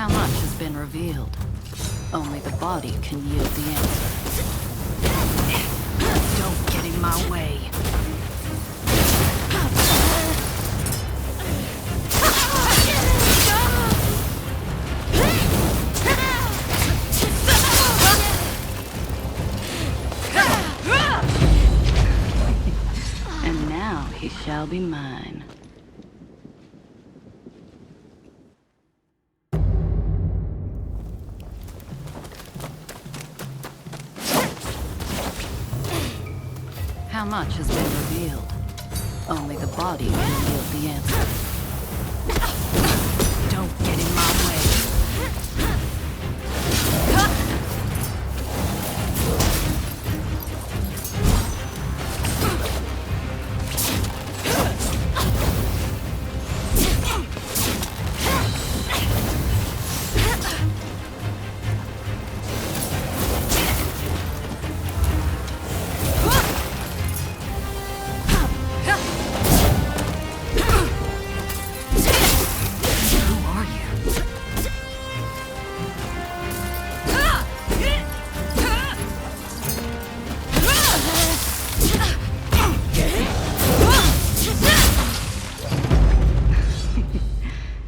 How much has been revealed? Only the body can yield the answer. Don't get in my way. And now he shall be mine. How much has been revealed? Only the body can yield the answer. Don't get in my way.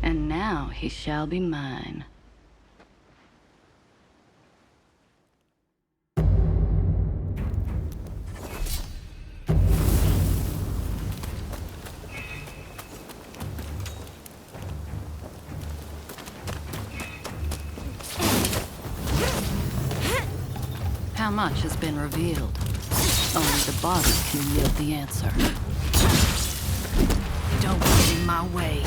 And now he shall be mine. How much has been revealed? Only the body can yield the answer. Don't get in my way.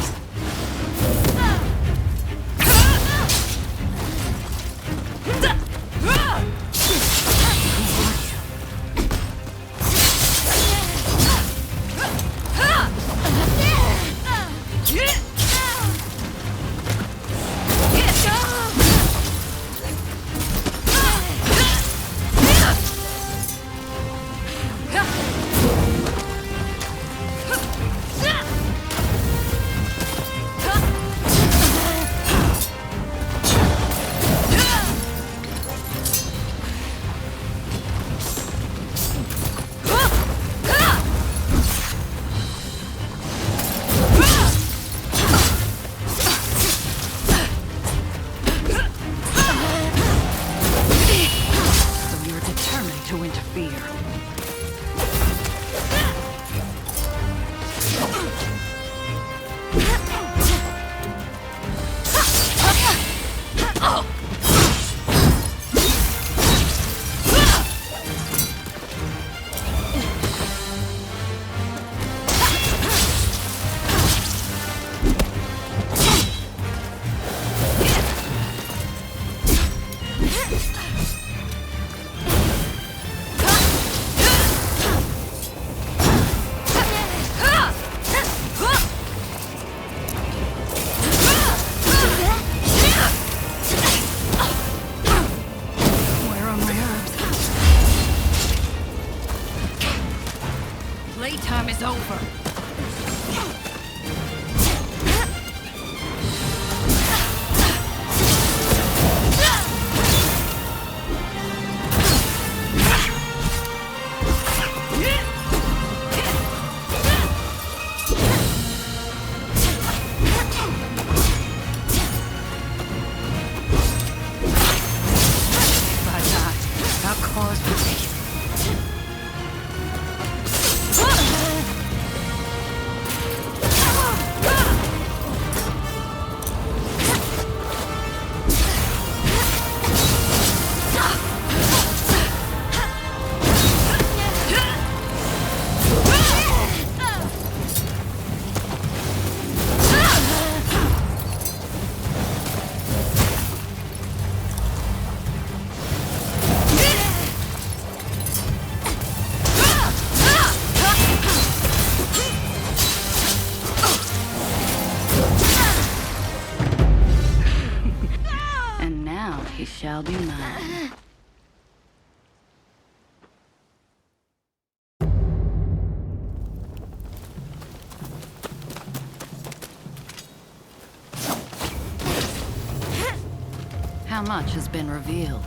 To interfere. Playtime is over. If I die, our cause will be. He shall be mine. How much has been revealed?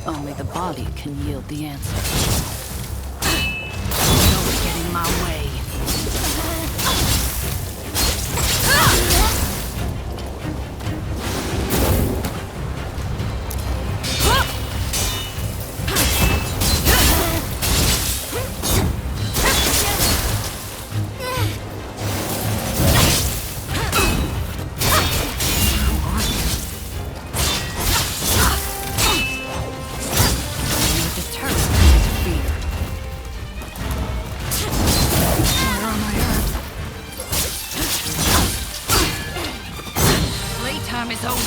Only the body can yield the answer. Don't get in my way. Time is over.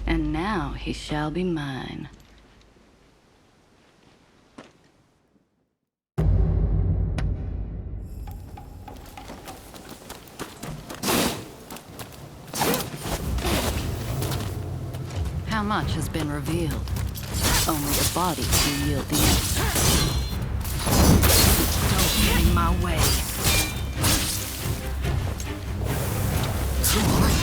And now he shall be mine. How much has been revealed? Only the body can yield the answer. Don't get in my way. Who are you?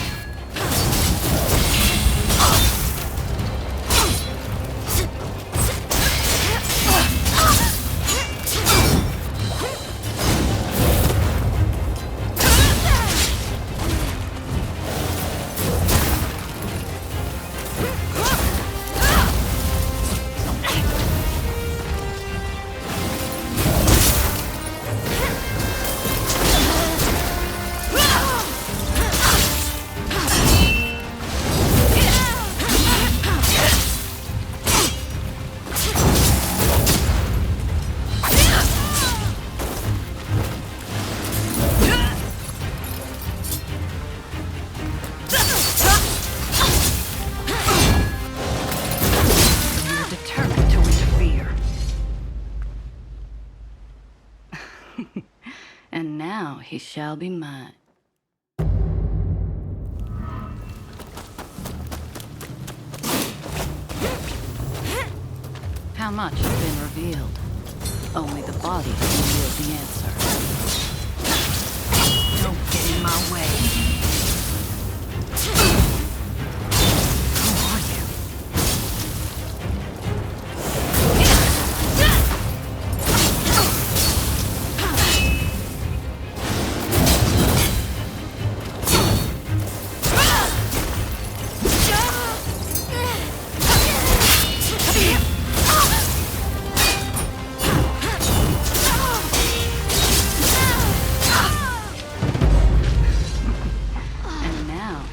And now he shall be mine. How much has been revealed? Only the body can yield the answer. Don't get in my way. Who are you?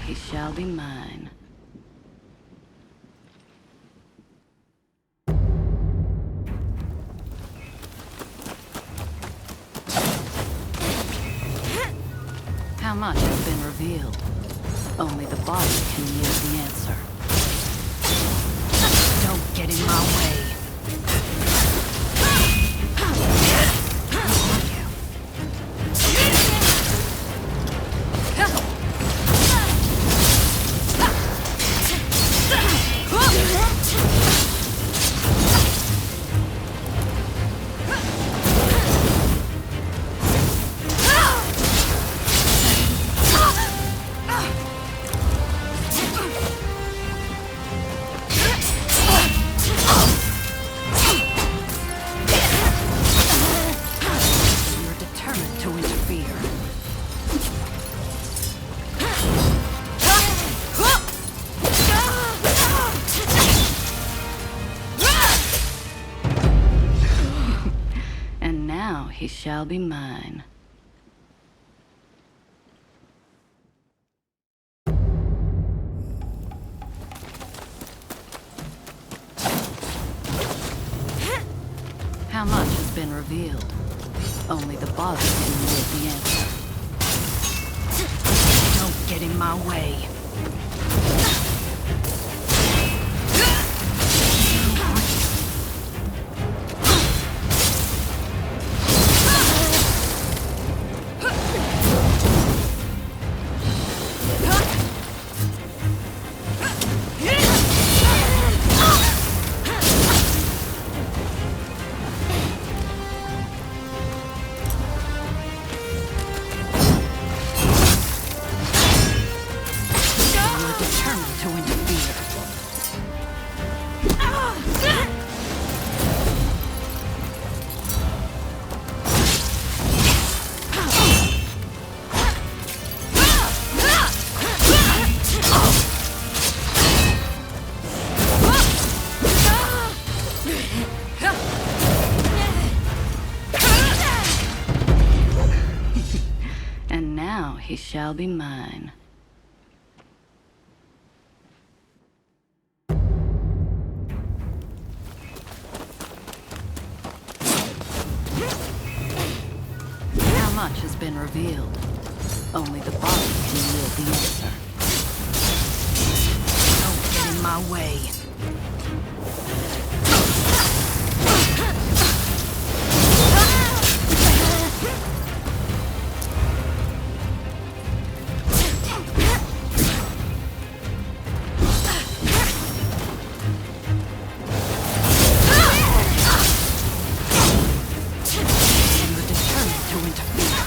He shall be mine. How much has been revealed? Only the body can yield the answer. Don't get in my way. He shall be mine. How much has been revealed? Only the body can yield the answer. Don't get in my way. he shall be mine. How much has been revealed? Only the body can yield the answer. Don't get in my way. You're determined to interfere.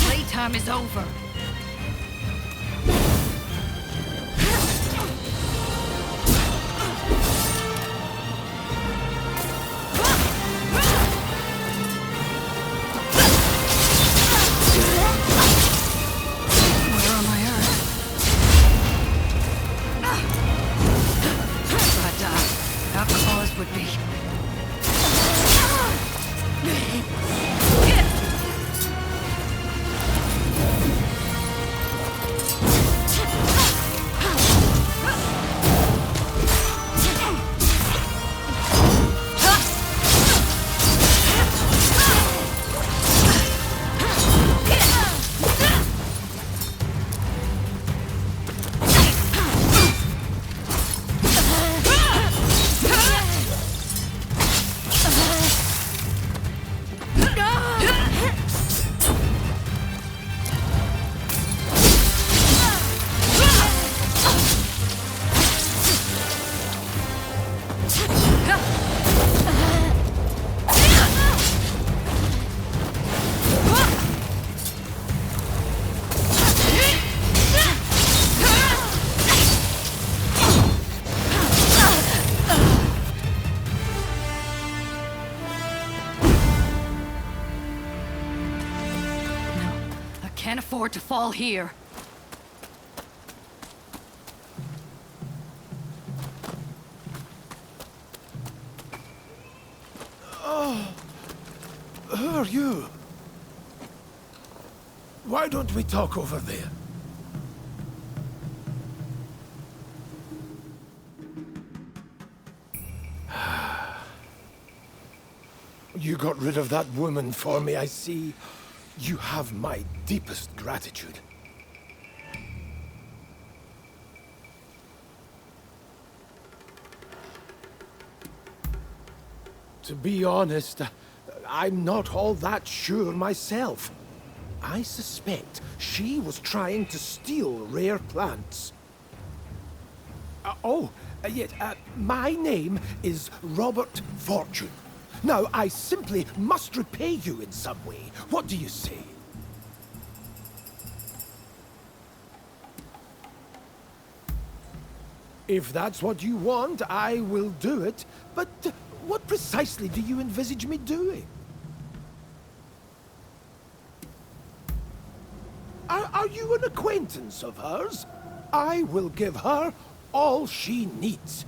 Playtime is over. Where am I at? If I die, our cause would be... Can't afford to fall here. Who are you? Why don't we talk over there? You got rid of that woman for me, I see. You have my deepest gratitude. To be honest, I'm not all that sure myself. I suspect she was trying to steal rare plants. My name is Robert Fortune. Now, I simply must repay you in some way. What do you say? If that's what you want, I will do it. But what precisely do you envisage me doing? Are you an acquaintance of hers? I will give her all she needs.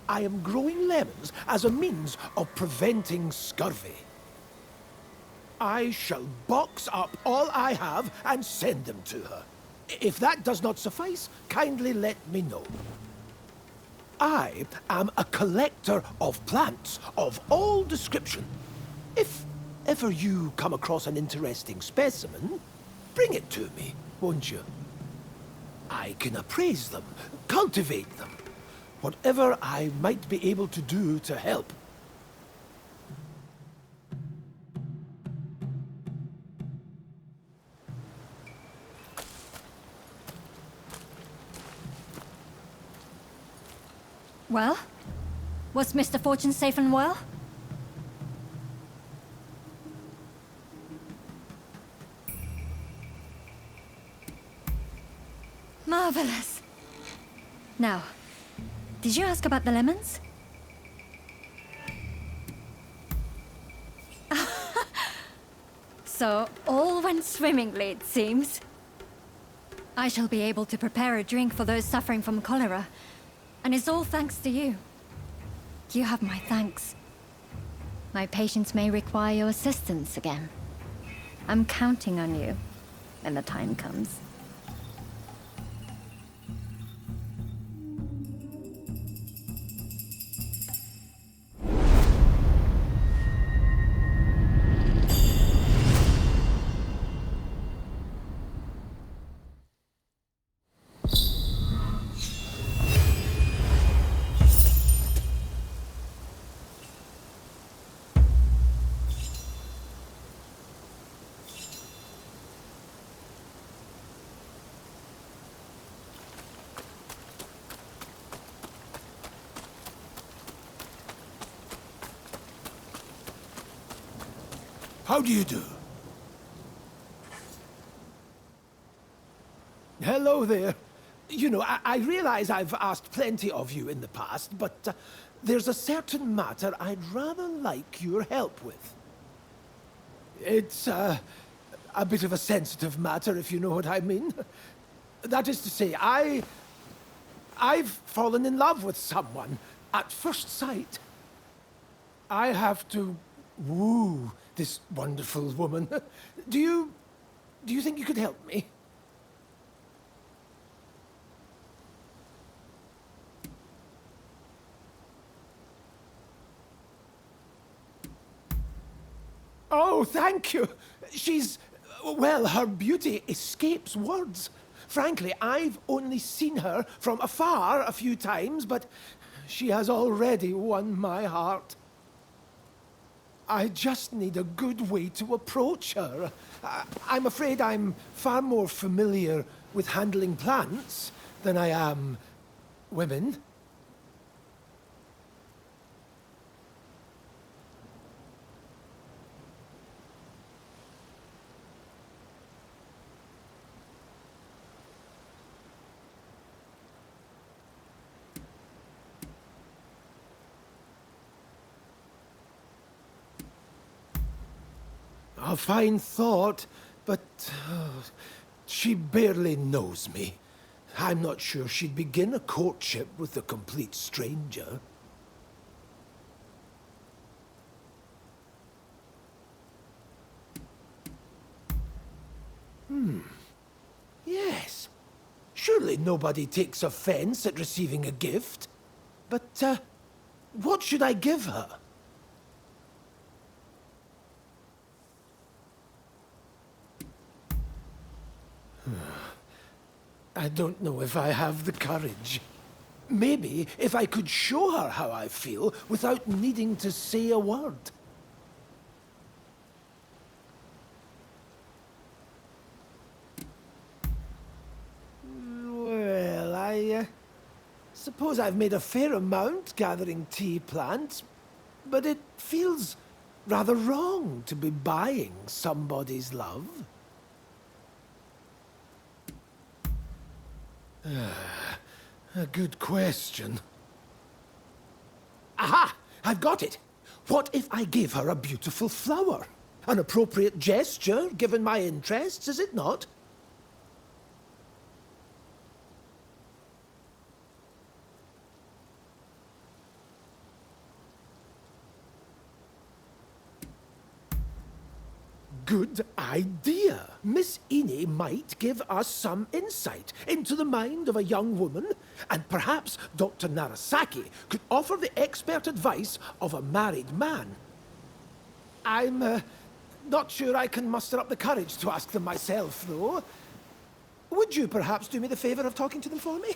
I am growing lemons as a means of preventing scurvy. I shall box up all I have and send them to her. If that does not suffice, kindly let me know. I am a collector of plants of all description. If ever you come across an interesting specimen, bring it to me, won't you? I can appraise them, cultivate them, whatever I might be able to do to help. Well? Was Mr. Fortune safe and well? Marvelous. Now, did you ask about the lemons? So, all went swimmingly, it seems. I shall be able to prepare a drink for those suffering from cholera, and it's all thanks to you. You have my thanks. My patients may require your assistance again. I'm counting on you when the time comes. How do you do? Hello there. You know, I realize I've asked plenty of you in the past, but there's a certain matter I'd rather like your help with. It's a bit of a sensitive matter, if you know what I mean. That is to say, I've fallen in love with someone at first sight. I have to woo this wonderful woman. Do you think you could help me? Oh, thank you. Well, her beauty escapes words. Frankly, I've only seen her from afar a few times, but she has already won my heart. I just need a good way to approach her. I'm afraid I'm far more familiar with handling plants than I am women. A fine thought, but she barely knows me. I'm not sure she'd begin a courtship with a complete stranger. Yes. Surely nobody takes offense at receiving a gift. But what should I give her? I don't know if I have the courage. Maybe if I could show her how I feel without needing to say a word. Well, I suppose I've made a fair amount gathering tea plants, but it feels rather wrong to be buying somebody's love. A good question. Aha! I've got it! What if I gave her a beautiful flower? An appropriate gesture, given my interests, is it not? Good idea. Miss Ine might give us some insight into the mind of a young woman, and perhaps Dr. Narasaki could offer the expert advice of a married man. I'm not sure I can muster up the courage to ask them myself, though. Would you perhaps do me the favor of talking to them for me?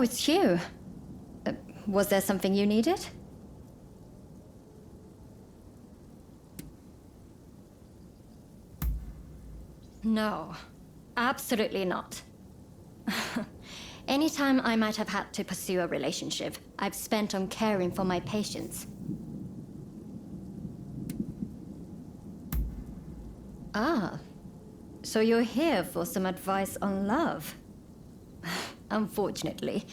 Oh, it's you. Was there something you needed? No, absolutely not. Any time I might have had to pursue a relationship, I've spent on caring for my patients. Ah, so you're here for some advice on love. Unfortunately,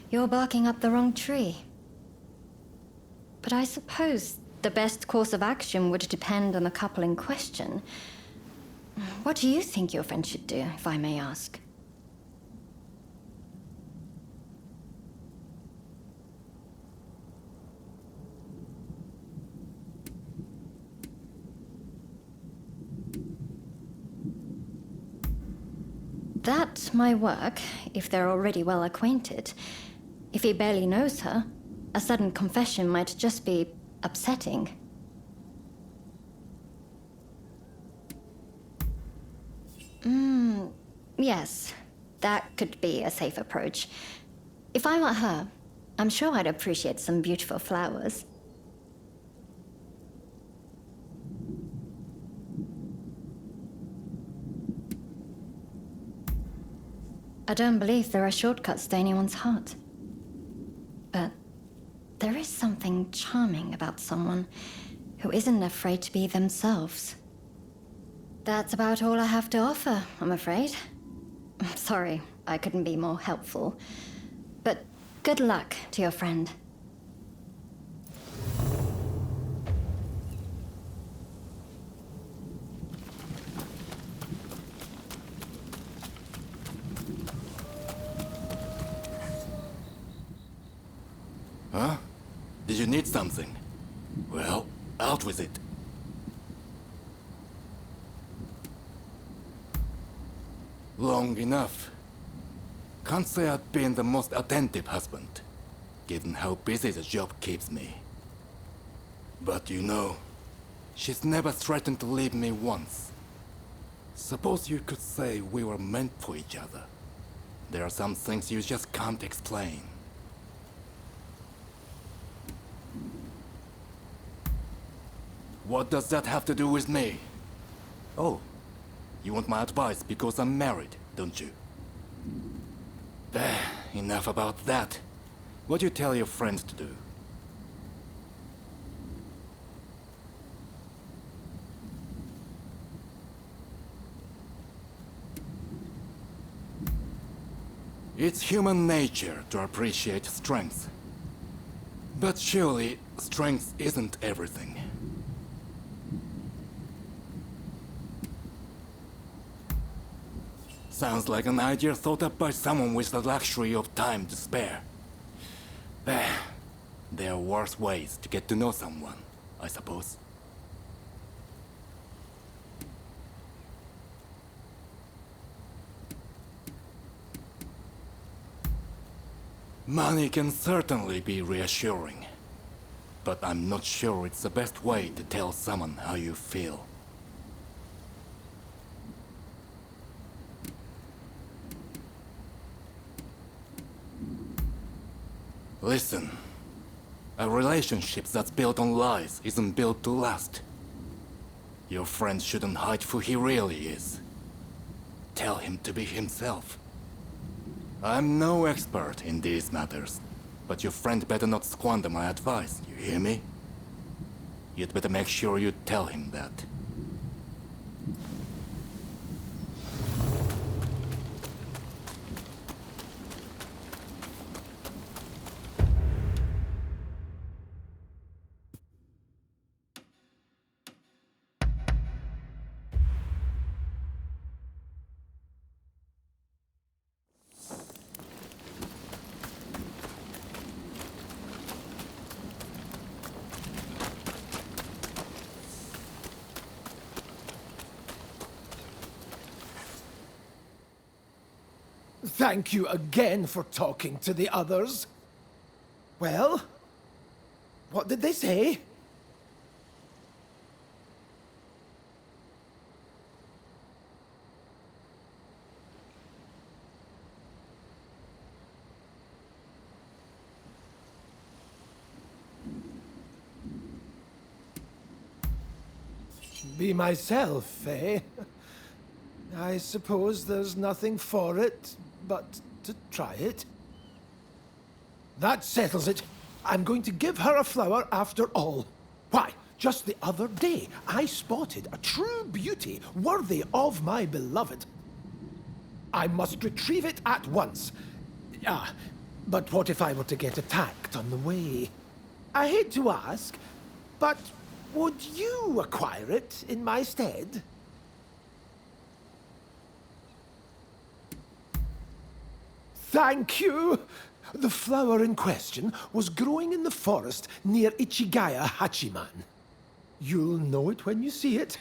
you're barking up the wrong tree. But I suppose the best course of action would depend on the couple in question. What do you think your friend should do, if I may ask? That might work, if they're already well acquainted. If he barely knows her, a sudden confession might just be upsetting. Yes, that could be a safe approach. If I were her, I'm sure I'd appreciate some beautiful flowers. I don't believe there are shortcuts to anyone's heart. But there is something charming about someone who isn't afraid to be themselves. That's about all I have to offer, I'm afraid. Sorry, I couldn't be more helpful. But good luck to your friend. Huh? Did you need something? Well, out with it. Long enough. Can't say I've been the most attentive husband, given how busy the job keeps me. But you know, she's never threatened to leave me once. Suppose you could say we were meant for each other. There are some things you just can't explain. What does that have to do with me? Oh, you want my advice because I'm married, don't you? Enough about that. What do you tell your friends to do? It's human nature to appreciate strength. But surely, strength isn't everything. Sounds like an idea thought up by someone with the luxury of time to spare. There are worse ways to get to know someone, I suppose. Money can certainly be reassuring, but I'm not sure it's the best way to tell someone how you feel. Listen, a relationship that's built on lies isn't built to last. Your friend shouldn't hide who he really is. Tell him to be himself. I'm no expert in these matters, but your friend better not squander my advice, you hear me? You'd better make sure you tell him that. Thank you again for talking to the others. Well, what did they say? Be myself, eh? I suppose there's nothing for it but to try it. That settles it. I'm going to give her a flower after all. Why, just the other day, I spotted a true beauty worthy of my beloved. I must retrieve it at once. But what if I were to get attacked on the way? I hate to ask, but would you acquire it in my stead? Thank you! The flower in question was growing in the forest near Ichigaya Hachiman. You'll know it when you see it.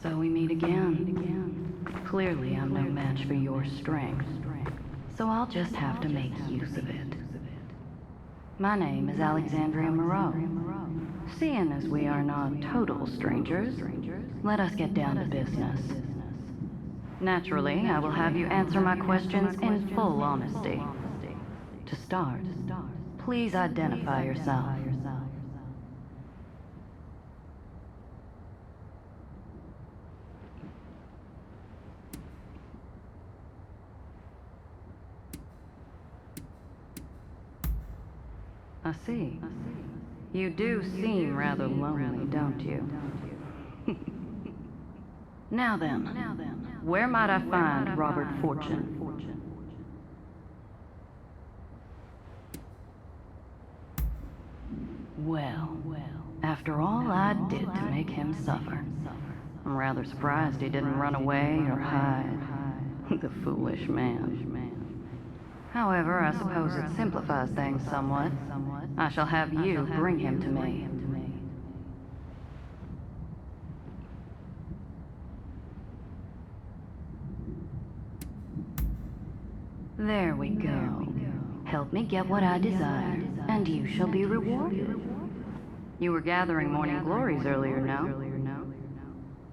So we meet again. Clearly, I'm no match for your strength. So I'll just have to make use of it. My name is Alexandria Moreau. Seeing as we are not total strangers, let us get down to business. Naturally, I will have you answer my questions in full honesty. To start, please identify yourself. I see. You do seem rather lonely, don't you? Now then, where might I find Robert Fortune? Well, after all I did to make him suffer, I'm rather surprised he didn't run away or hide. The foolish man. However, I suppose it simplifies things somewhat. I shall have you bring him to me. There we go. Help me get what I desire, and you shall be rewarded. You were gathering morning glories earlier, no?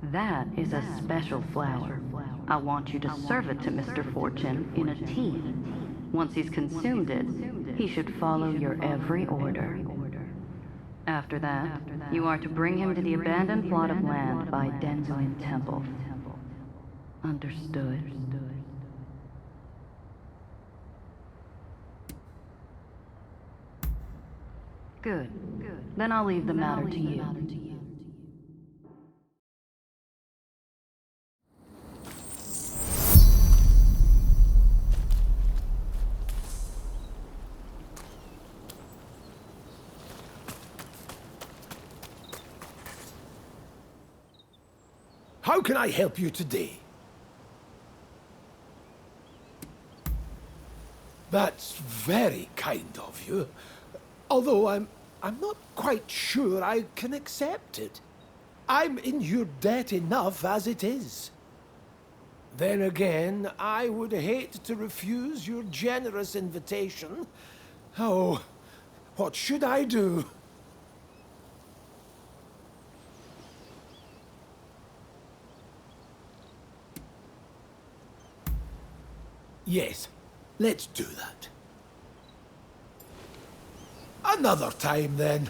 That is a special flower. I want you to serve it to Mr. Fortune in a tea. Once he's consumed it, he should follow your every order. After that, you are to bring him to the abandoned plot of land by Denzuin Temple. Understood? Good. Then I'll leave the matter to you. How can I help you today? That's very kind of you. Although I'm not quite sure I can accept it. I'm in your debt enough as it is. Then again, I would hate to refuse your generous invitation. Oh, what should I do? Yes, let's do that. Another time, then.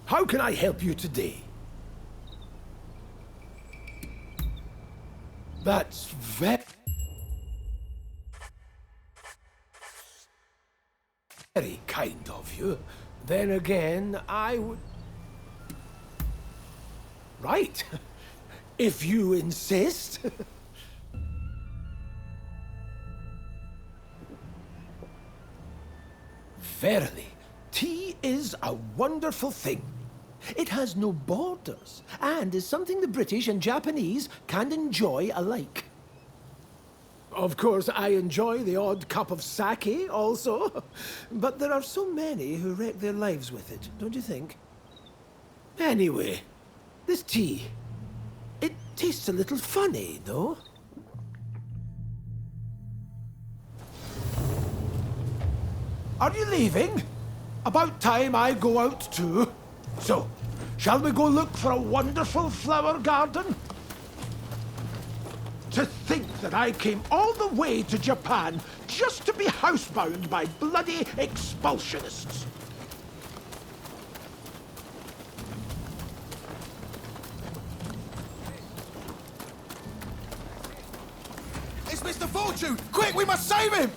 How can I help you today? That's very kind of you. Then again, I would... Right. If you insist. Verily, tea is a wonderful thing. It has no borders, and is something the British and Japanese can enjoy alike. Of course, I enjoy the odd cup of sake also, but there are so many who wreck their lives with it, don't you think? Anyway, this tea, it tastes a little funny, though. Are you leaving? About time I go out too. So, shall we go look for a wonderful flower garden? To think that I came all the way to Japan just to be housebound by bloody expulsionists. It's Mr. Fortune! Quick, we must save him!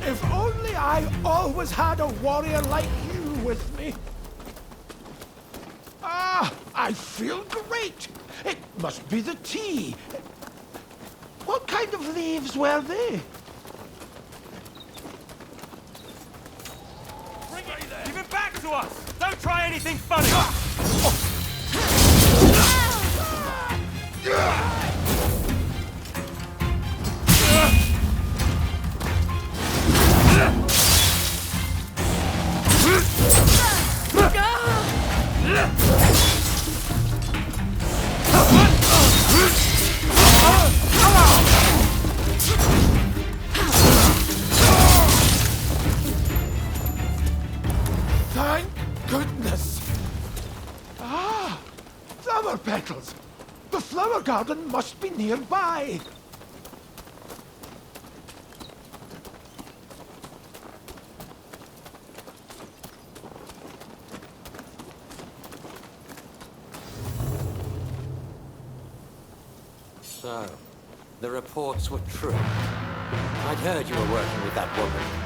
If only I always had a warrior like you with me. Ah, I feel great. It must be the tea. What kind of leaves were they? Bring it there! Give it back to us! Don't try anything funny! Thank goodness. Ah, flower petals. The flower garden must be nearby. So, the reports were true. I'd heard you were working with that woman.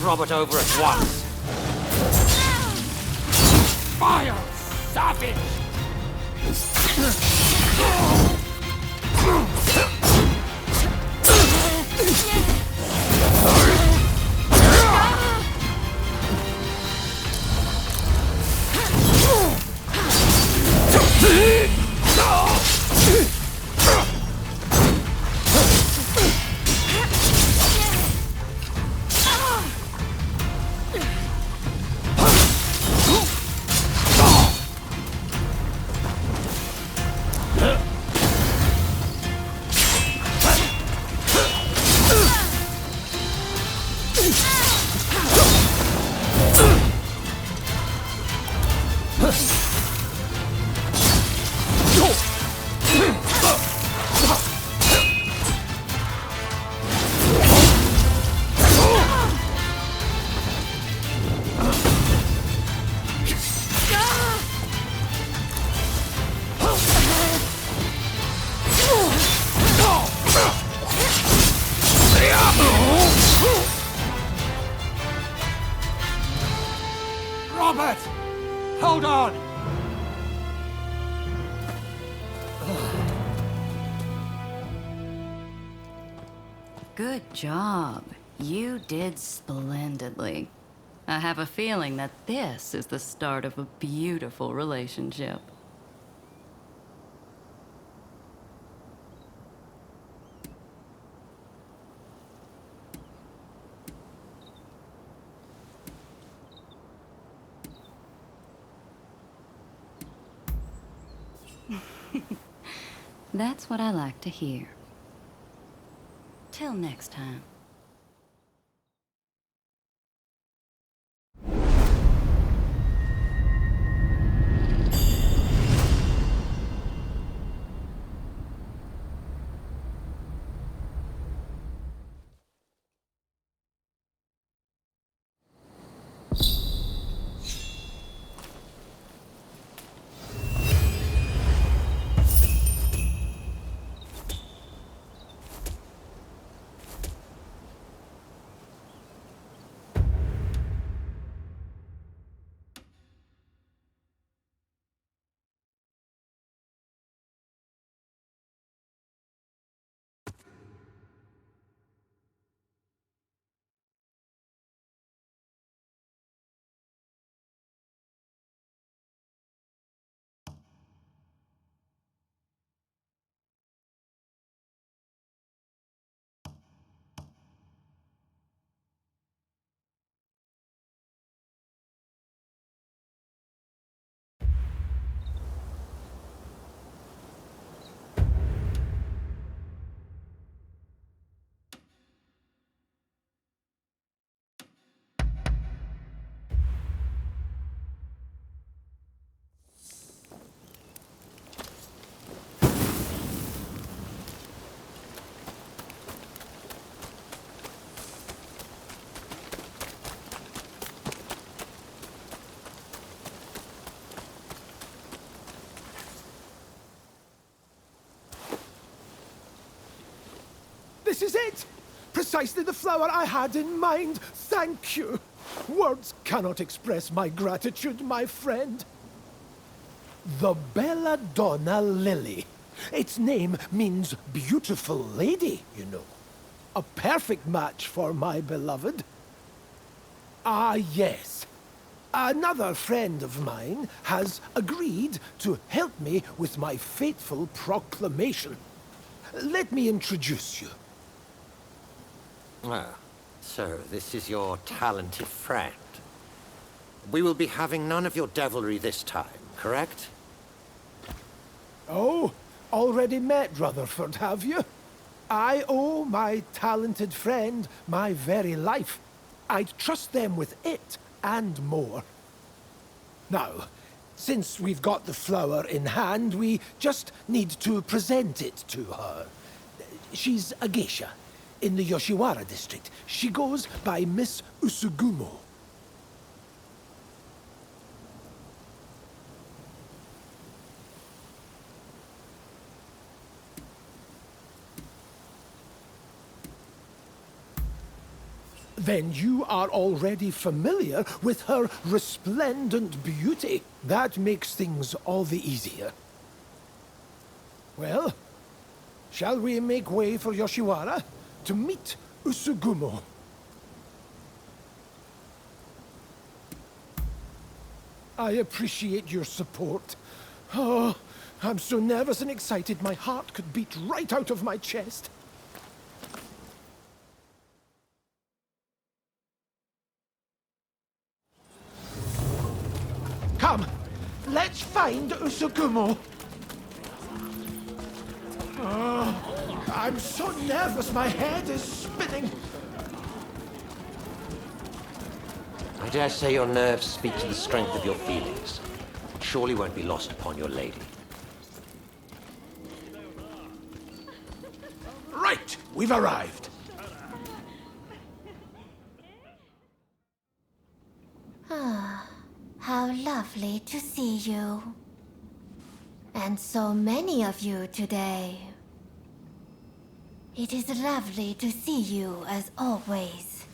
Robert over at once. Fire, savage! Robert! Hold on! Good job. You did splendidly. I have a feeling that this is the start of a beautiful relationship. That's what I like to hear. Till next time. This is it! Precisely the flower I had in mind. Thank you. Words cannot express my gratitude, my friend. The Belladonna Lily. Its name means beautiful lady, you know. A perfect match for my beloved. Ah, yes. Another friend of mine has agreed to help me with my fateful proclamation. Let me introduce you. Ah, so this is your talented friend. We will be having none of your devilry this time, correct? Oh, already met Rutherford, have you? I owe my talented friend my very life. I'd trust them with it and more. Now, since we've got the flower in hand, we just need to present it to her. She's a geisha in the Yoshiwara district. She goes by Miss Usugumo. Then you are already familiar with her resplendent beauty. That makes things all the easier. Well, shall we make way for Yoshiwara to meet Usugumo? I appreciate your support. Oh, I'm so nervous and excited my heart could beat right out of my chest. Come, let's find Usugumo. Oh, I'm so nervous, my head is spinning. I dare say your nerves speak to the strength of your feelings. It surely won't be lost upon your lady. Right, we've arrived. How lovely to see you. And so many of you today. It is lovely to see you as always.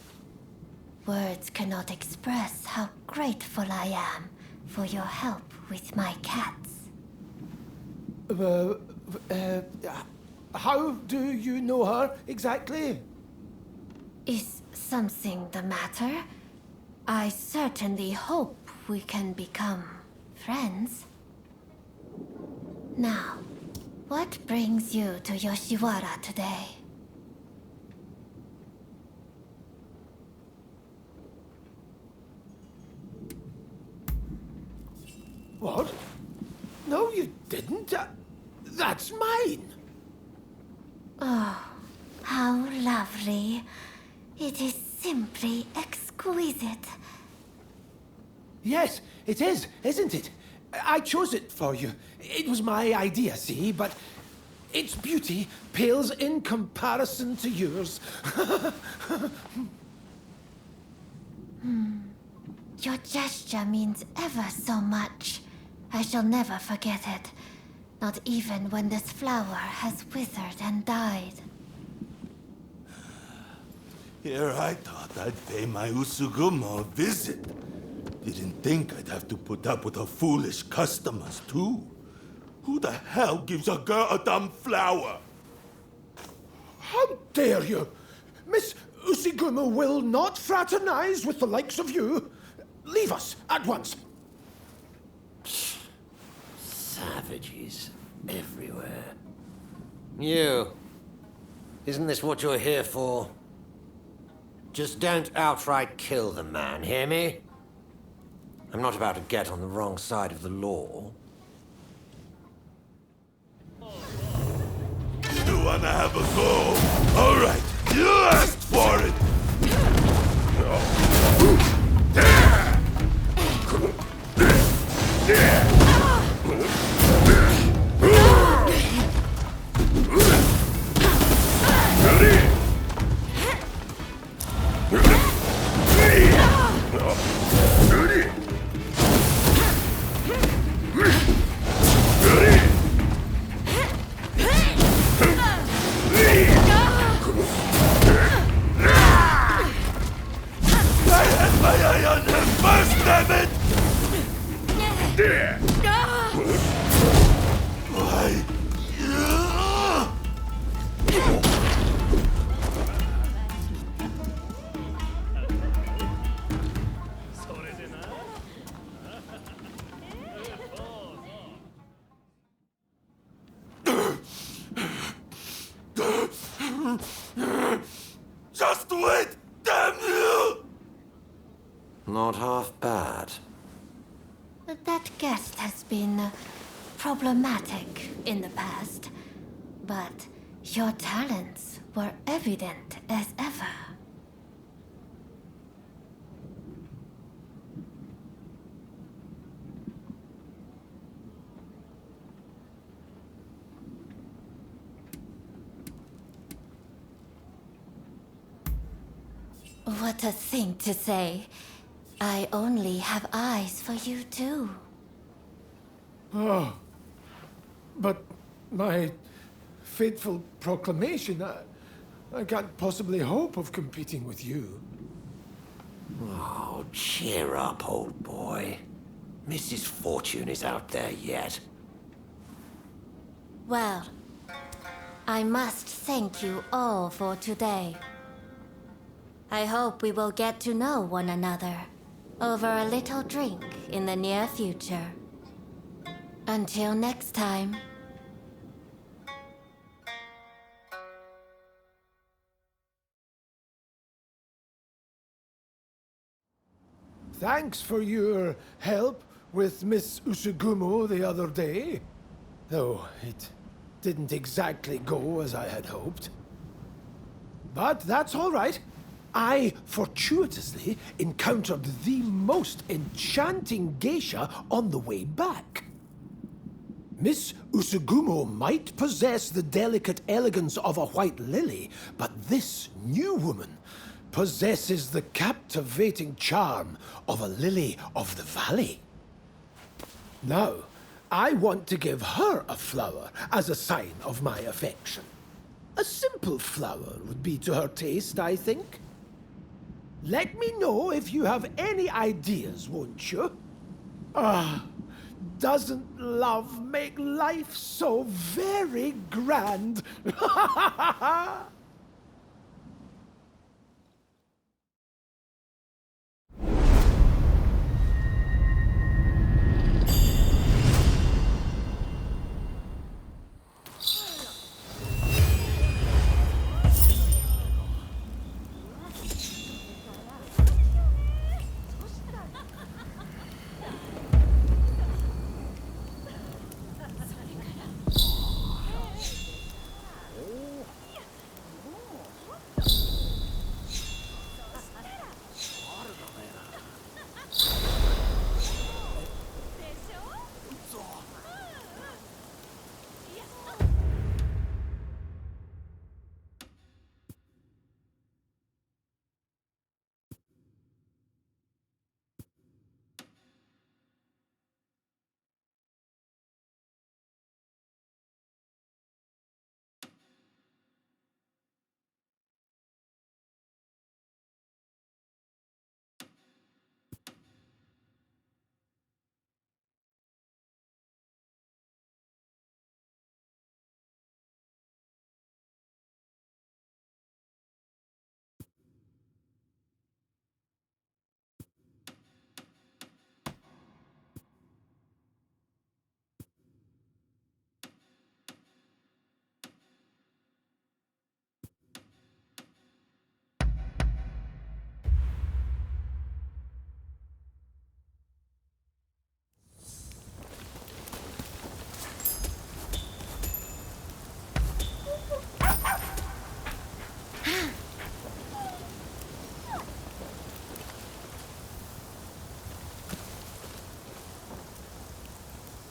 Words cannot express how grateful I am for your help with my cats. How do you know her exactly? Is something the matter? I certainly hope we can become friends. Now, what brings you to Yoshiwara today? What? No, you didn't. That's mine. simply exquisite. Yes, it is, isn't it? I chose it for you. It was my idea, see, but its beauty pales in comparison to yours. Your gesture means ever so much. I shall never forget it. Not even when this flower has withered and died. Here I thought I'd pay my Usugumo a visit. Didn't think I'd have to put up with her foolish customers, too. Who the hell gives a girl a dumb flower? How dare you? Miss Usigumo will not fraternize with the likes of you. Leave us at once. Savages everywhere. You. Isn't this what you're here for? Just don't outright kill the man, hear me? I'm not about to get on the wrong side of the law. You wanna have a go? All right, you asked for it. Just wait, damn you! Not half bad. That guest has been problematic in the past, but your talents were evident as ever. What a thing to say. I only have eyes for you too. Oh, but my fateful proclamation, I can't possibly hope of competing with you. Oh, cheer up, old boy. Mrs. Fortune is out there yet. Well, I must thank you all for today. I hope we will get to know one another over a little drink in the near future. Until next time. Thanks for your help with Miss Usugumo the other day. Though it didn't exactly go as I had hoped. But that's all right. I fortuitously encountered the most enchanting geisha on the way back. Miss Usugumo might possess the delicate elegance of a white lily, but this new woman possesses the captivating charm of a lily of the valley. Now, I want to give her a flower as a sign of my affection. A simple flower would be to her taste, I think. Let me know if you have any ideas, won't you? Ah, doesn't love make life so very grand?